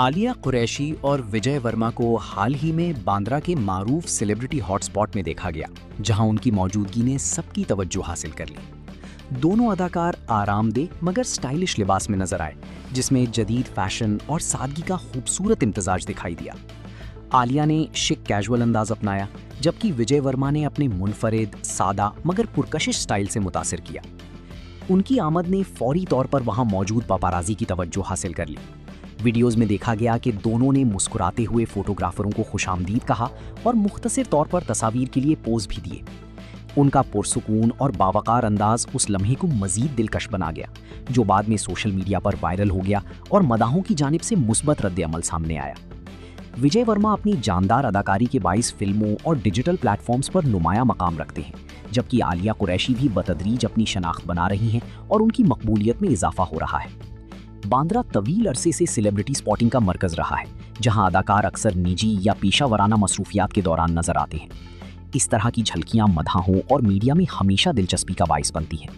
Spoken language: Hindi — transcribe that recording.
आलिया कुरैशी और विजय वर्मा को हाल ही में बांद्रा के मारूफ सेलिब्रिटी हॉटस्पॉट में देखा गया, जहां उनकी मौजूदगी ने सबकी तवज्जो हासिल कर ली। दोनों अदाकार आरामदेह मगर स्टाइलिश लिबास में नजर आए, जिसमें जदीद फैशन और सादगी का खूबसूरत इम्तिजाज दिखाई दिया। आलिया ने शिक कैजुअल अंदाज अपनाया, जबकि विजय वर्मा ने अपने मुनफरिद, सादा मगर पुरकशिश स्टाइल से मुतासिर किया। उनकी आमद ने फौरी तौर पर वहां मौजूद पापाराजी की तवज्जो हासिल कर ली। वीडियोज़ में देखा गया कि दोनों ने मुस्कुराते हुए फोटोग्राफरों को खुशामदीद कहा और मुख्तसर तौर पर तस्वीर के लिए पोज भी दिए। उनका पुरसुकून और बावकार अंदाज उस लम्हे को मजीद दिलकश बना गया, जो बाद में सोशल मीडिया पर वायरल हो गया और मदाहों की जानिब से मुस्बत रद्द-ए-अमल सामने आया। विजय वर्मा अपनी जानदार अदाकारी के बाइस फिल्मों और डिजिटल प्लेटफॉर्म्स पर नुमाया मकाम रखते हैं, जबकि आलिया कुरैशी भी बतदरीज अपनी शनाख्त बना रही हैं और उनकी मकबूलियत में इजाफा हो रहा है। बांद्रा तवील अरसे से सेलिब्रिटी स्पॉटिंग का मरकज रहा है, जहां अदाकार अक्सर निजी या पेशा वराना मसरूफियात के दौरान नजर आते हैं। इस तरह की झलकियां मदाहों और मीडिया में हमेशा दिलचस्पी का बाइस बनती हैं।